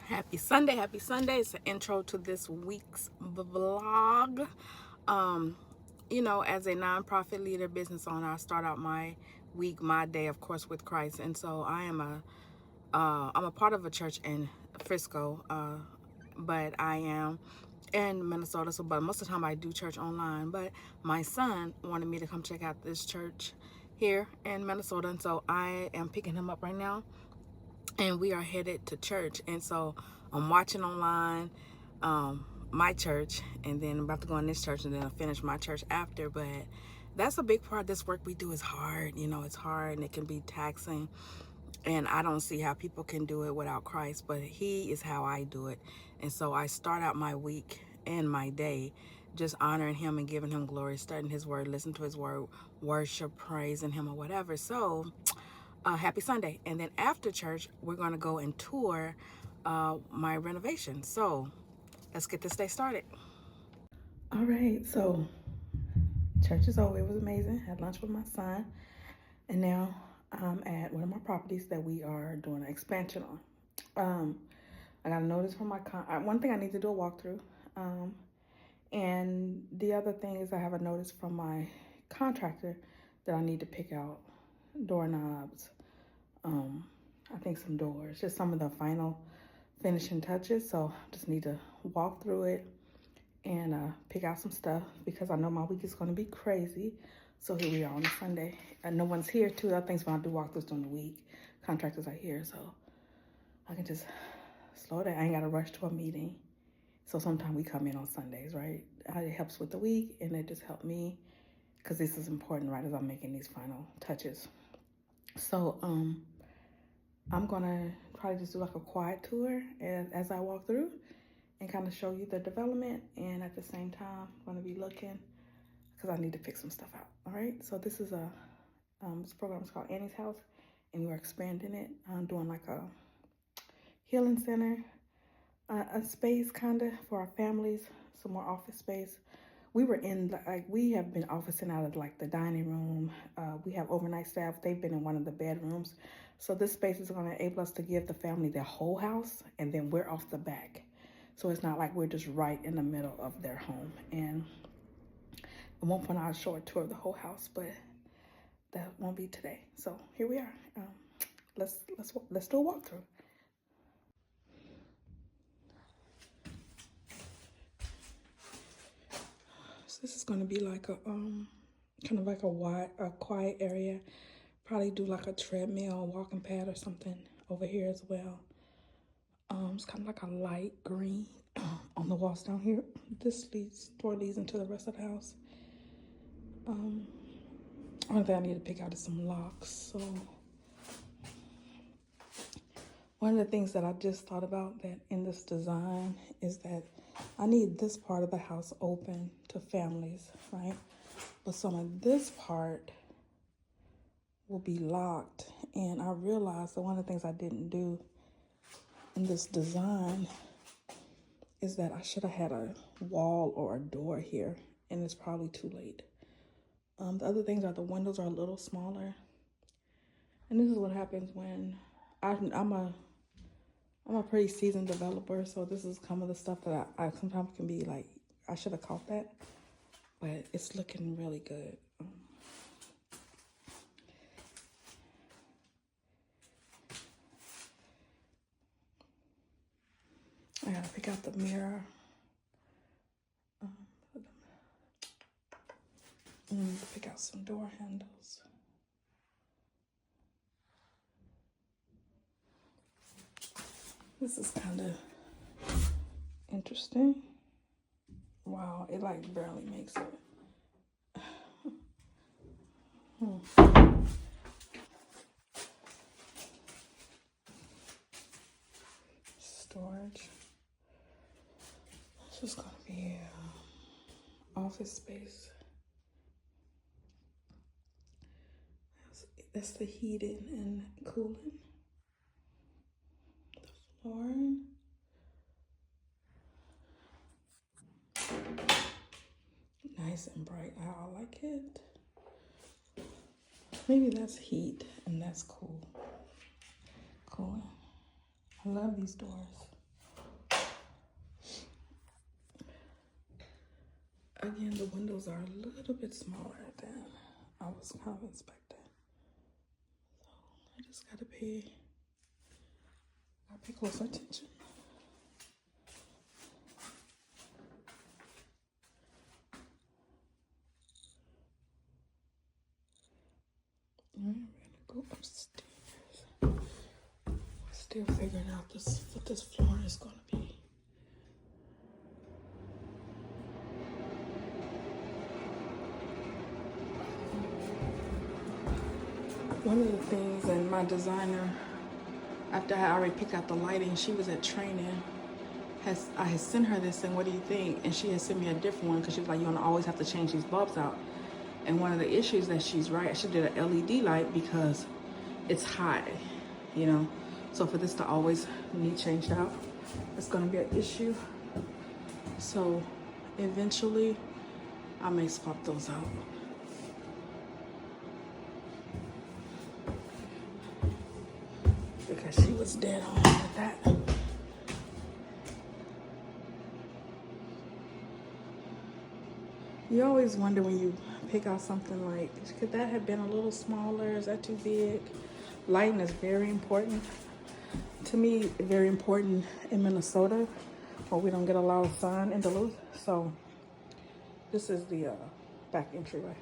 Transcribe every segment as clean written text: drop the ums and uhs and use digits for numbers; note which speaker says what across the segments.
Speaker 1: Happy Sunday, happy Sunday. It's the intro to this week's vlog. Um, as a nonprofit leader, business owner, I start out my week, my day, of course, with Christ. And so I'm a part of a church in Frisco, but I am in Minnesota. But most of the time I do church online. But my son wanted me to come check out this church here in Minnesota. And so I am picking him up right now, and we are headed to church. And so I'm watching online my church, and then I'm about to go in this church, and then I'll finish my church after. But that's a big part of this work we do. Is hard. It's hard, and it can be taxing, and I don't see how people can do it without Christ, but he is how I do it. And so I start out my week and my day just honoring him and giving him glory, studying his word, listen to his word, worship, praising him, or whatever. So happy Sunday. And then after church, we're going to go and tour my renovation. So let's get this day started. All right, so church is over. It was amazing. Had lunch with my son, and now I'm at one of my properties that we are doing an expansion on. I got a notice from my one thing I need to do a walkthrough, and the other thing is I have a notice from my contractor that I need to pick out doorknobs. I think some doors, just some of the final finishing touches. So just need to walk through it and pick out some stuff because I know my week is going to be crazy. So here we are on a Sunday. And no one's here too. Other things when I do walkthroughs during the week, contractors are here, so I can just slow down. I ain't got to rush to a meeting. So sometimes we come in on Sundays, right? It helps with the week, and it just helped me because this is important, right, as I'm making these final touches. So I'm gonna try to just do like a quiet tour as I walk through and kind of show you the development, and at the same time I'm gonna be looking because I need to pick some stuff out. All right, so this is this program is called Annie's House, and we're expanding it, doing like a healing center, a space kind of for our families, some more office space. We were in, like, we have been officing out of like the dining room. We have overnight staff. They've been in one of the bedrooms. So this space is going to enable us to give the family their whole house, and then we're off the back. So it's not like we're just right in the middle of their home. And at one point I'll show a tour of the whole house, but that won't be today. So here we are. Let's do a walkthrough. So this is going to be like a kind of like a quiet area. Probably do like a treadmill, walking pad or something over here as well. It's kind of like a light green on the walls down here. This door leads into the rest of the house. Only thing I need to pick out is some locks. So one of the things that I just thought about that in this design is that I need this part of the house open to families, right? But some of this part will be locked. And I realized that one of the things I didn't do in this design is that I should have had a wall or a door here, and it's probably too late. The other things are the windows are a little smaller. And this is what happens when I'm a pretty seasoned developer, so this is some of the stuff that I sometimes can be like, I should have caught that, but it's looking really good. I gotta pick out the mirror. And pick out some door handles. This is kind of interesting. Wow, it like barely makes it. Storage. This is gonna be office space. That's the heating and cooling. The flooring. Nice and bright. I like it. Maybe that's heat and that's cool. Cool. I love these doors. Again, the windows are a little bit smaller than I was kind of expecting. So I just gotta pay close attention. I'm gonna go upstairs. Still figuring out what this floor is gonna be. One of the things, and my designer, after I already picked out the lighting, she was at training. I had sent her this and what do you think? And she had sent me a different one because she was like, you don't always have to change these bulbs out. And one of the issues that she's right, I should do an LED light because it's high, you know. So for this to always need changed out, it's gonna be an issue. So eventually I may swap those out. Because she was dead on with that. You always wonder when you pick out something like, could that have been a little smaller? Is that too big? Lighting is very important. To me, very important in Minnesota, where we don't get a lot of sun in Duluth. So this is the back entryway.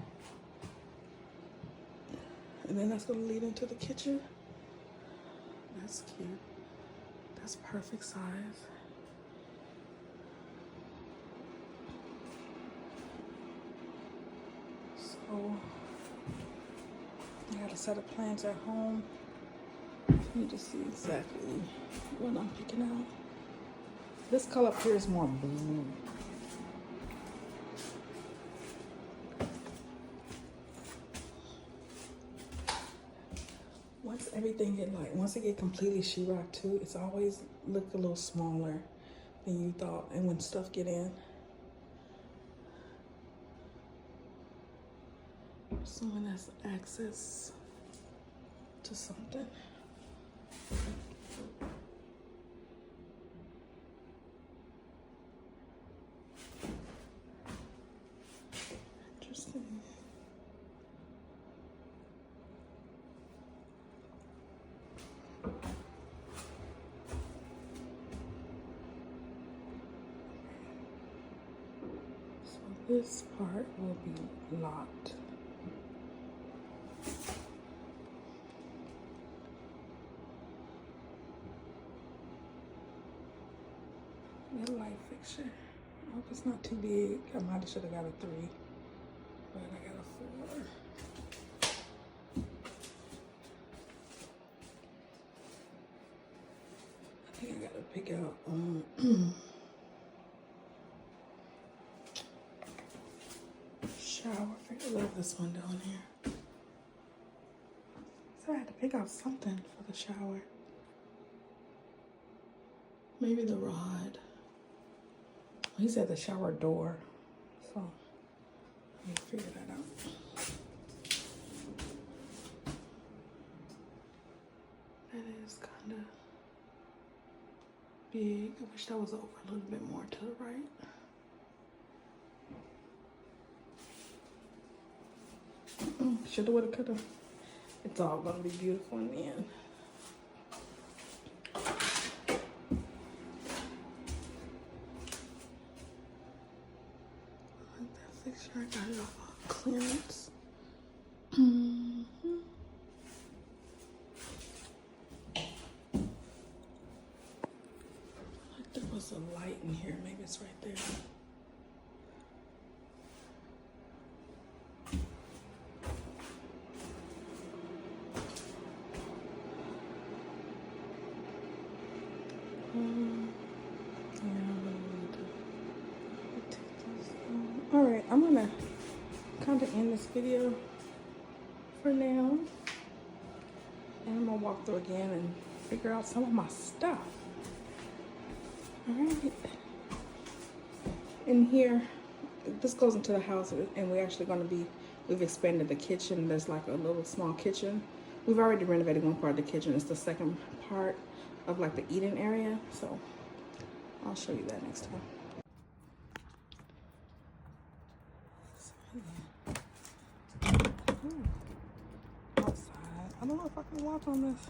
Speaker 1: And then that's gonna lead into the kitchen. That's cute. That's perfect size. So I got a set of plans at home. You need to see exactly what I'm picking out. This color up here is more blue. Once everything once it get completely sheetrock too, it's always look a little smaller than you thought. And when stuff get in, someone has access to something. Interesting. So this part will be locked. That light fixture. I hope it's not too big. I might have should have got a 3, but I got a 4. I think I gotta pick out shower. I think I love this one down here. So I had to pick out something for the shower. Maybe the rod. He said the shower door, so let me figure that out. That is kind of big. I wish that was over a little bit more to the right. Shoulda, woulda, coulda. It's all gonna be beautiful in the end. I got it off of clearance. Like there was a light in here. Maybe it's right there. All right, I'm gonna kind of end this video for now, and I'm gonna walk through again and figure out some of my stuff. All right, in here, this goes into the house, and we're actually we've expanded the kitchen. There's like a little small kitchen. We've already renovated one part of the kitchen. It's the second part of like the eating area, so I'll show you that next time. Ooh, outside. I don't know if I can walk on this.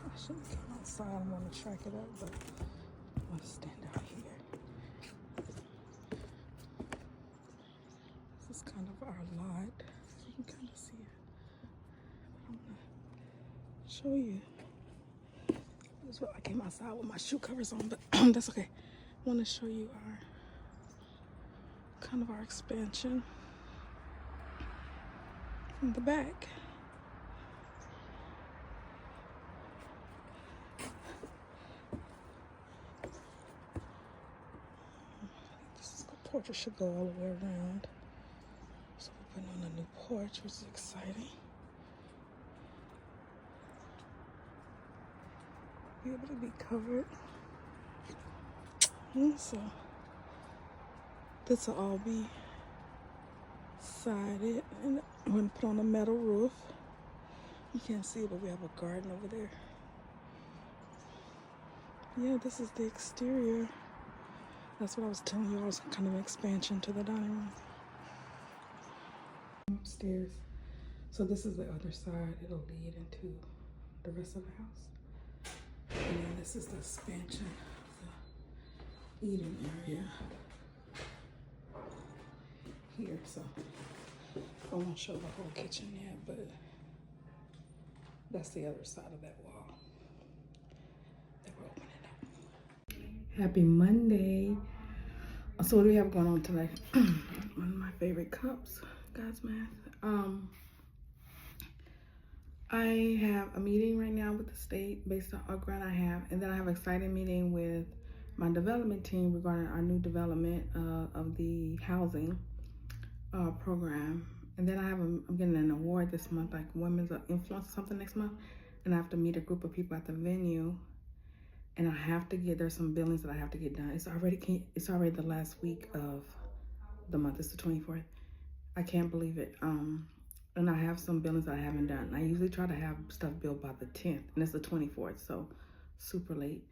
Speaker 1: I shouldn't come outside. I want to track it up, but I want to stand out here. This is kind of our lot. You can kind of see it. I'm going to show you. This is what I came outside with my shoe covers on, but that's okay. I want to show you our kind of our expansion from the back. The porch should go all the way around. So we're putting on a new porch, which is exciting. Be able to be covered. And so this will all be sided, and I'm going to put on a metal roof. You can't see it, but we have a garden over there. Yeah, this is the exterior. That's what I was telling you. I was kind of an expansion to the dining room. Upstairs. So this is the other side. It'll lead into the rest of the house. And then this is the expansion of the eating area here. So I won't show the whole kitchen yet, but that's the other side of that wall that we're opening up. Happy Monday. So what do we have going on today? One of my favorite cups, God's math. I have a meeting right now with the state based on a grant I have, and then I have an exciting meeting with my development team regarding our new development of the housing program. And then I'm getting an award this month, like Women's of Influence or something next month, and I have to meet a group of people at the venue, and I have to there's some billings that I have to get done. It's already the last week of the month. It's the 24th. I can't believe it. And I have some billings that I haven't done. I usually try to have stuff billed by the 10th, and it's the 24th, so super late.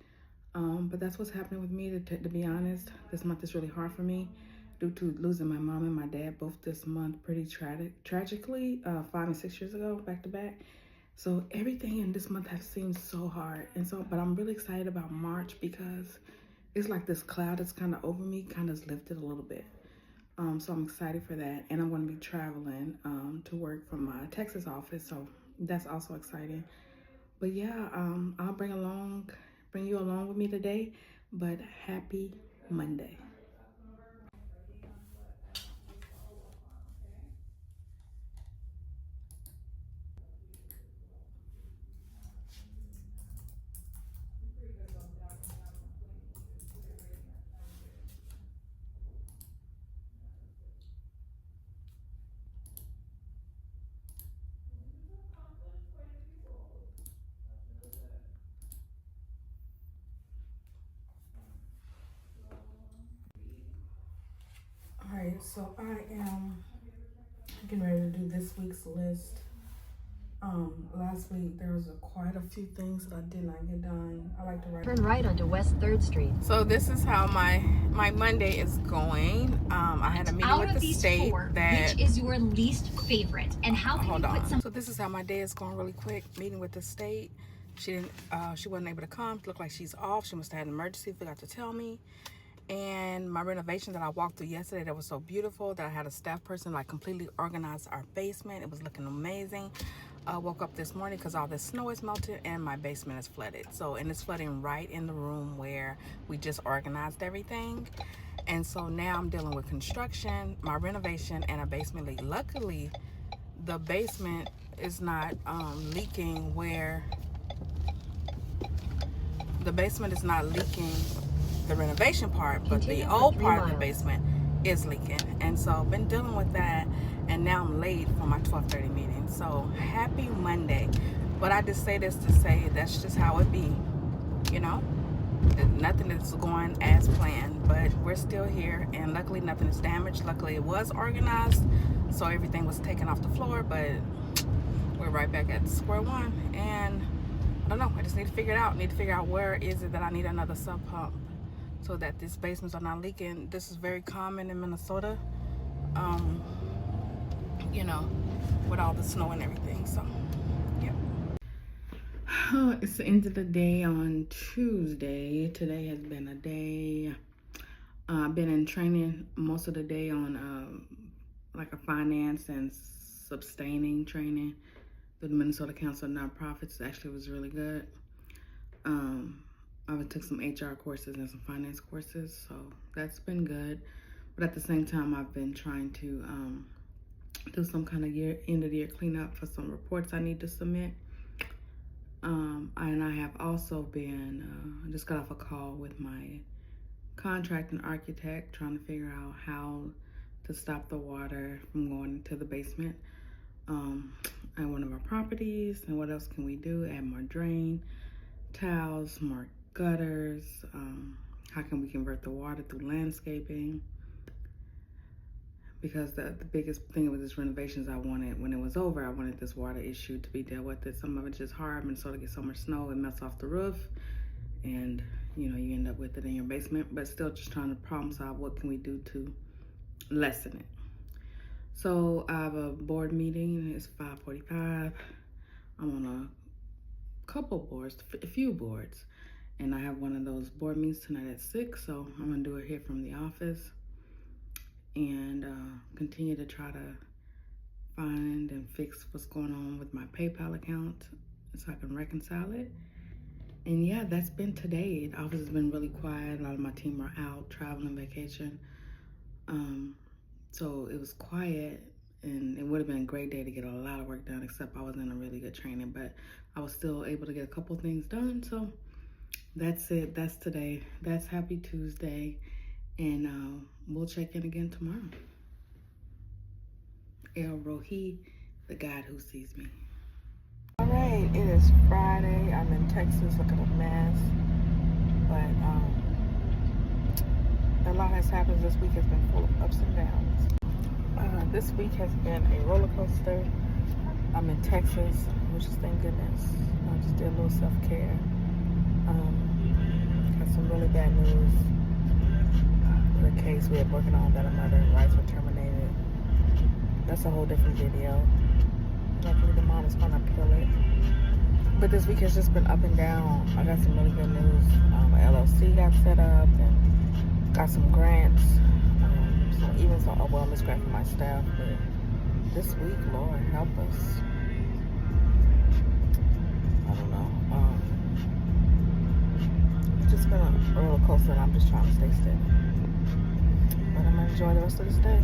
Speaker 1: But that's what's happening with me, to be honest. This month is really hard for me due to losing my mom and my dad both this month pretty tragically, 5 and 6 years ago, back to back. So everything in this month has seemed so hard. But I'm really excited about March because it's like this cloud that's kind of over me, kind of lifted a little bit. So I'm excited for that. And I'm going to be traveling to work from my Texas office. So that's also exciting. But yeah, I'll bring you along with me today. But happy Monday. All right, so I am getting ready to do this week's list. Last week there was quite a few things that I did not get done. I like to write.
Speaker 2: Turn right onto West 3rd Street.
Speaker 1: So this is how my Monday is going. I had a meeting with the state
Speaker 3: which is your least favorite, and how can you put some?
Speaker 1: So this is how my day is going really quick. Meeting with the state. She wasn't able to come. Looked like she's off. She must have had an emergency. Forgot to tell me. And my renovation that I walked through yesterday that was so beautiful that I had a staff person like completely organize our basement. It was looking amazing. Woke up this morning because all the snow is melted and my basement is flooded. And it's flooding right in the room where we just organized everything. And so now I'm dealing with construction, my renovation, and a basement leak. Luckily, the basement is not leaking where the basement is not leaking the renovation part, but the old part of the basement is leaking. And so I've been dealing with that, and now I'm late for my 12:30 meeting. So happy Monday. But I just say this to say that's just how it be, you know. Nothing is going as planned, but we're still here, and luckily nothing is damaged. Luckily it was organized, so everything was taken off the floor, but we're right back at square one, and I don't know. I just need to figure it out. Need to figure out where is it that I need another sub pump so that these basements are not leaking. This is very common in Minnesota, you know, with all the snow and everything. So, yeah. Oh, it's the end of the day on Tuesday. Today has been a day. I've been in training most of the day on like a finance and sustaining training through the Minnesota Council of Nonprofits. Actually, was really good. I took some HR courses and some finance courses, so that's been good. But at the same time, I've been trying to do some kind of end of the year cleanup for some reports I need to submit. And I have also been, just got off a call with my contracting architect trying to figure out how to stop the water from going into the basement at one of our properties, and what else can we do? Add more drain tiles, more gutters. How can we convert the water through landscaping? Because the biggest thing with this renovation is I wanted, when it was over, I wanted this water issue to be dealt with. Some of it's just hard, and so to get so much snow, it melts off the roof, and you know, you end up with it in your basement. But still just trying to problem solve what can we do to lessen it. So I have a board meeting. It's 5:45. I'm on a couple boards, a few boards, and I have one of those board meetings tonight at 6. So I'm gonna do it here from the office, and continue to try to find and fix what's going on with my PayPal account so I can reconcile it. And yeah, that's been today. The office has been really quiet. A lot of my team are out traveling, vacation. So it was quiet, and it would have been a great day to get a lot of work done, except I was in a really good training, but I was still able to get a couple things done. So that's it. That's today. That's Happy Tuesday. And we'll check in again tomorrow. El Rohi, the God who sees me. All right, it is Friday. I'm in Texas. Look at a mess. But a lot has happened. This week has been full of ups and downs. This week has been a roller coaster. I'm in Texas, which is, thank goodness, I just did a little self-care. Got some really bad news. The case we had working on that a mother's rights were terminated. That's a whole different video. Luckily the mom is gonna appeal it. But this week has just been up and down. I got some really good news. My LLC got set up and got some grants. Even a wellness grant for my staff. But this week, Lord help us. I don't know. It's just been a roller coaster, and I'm just trying to stay steady. But I'm gonna enjoy the rest of this day.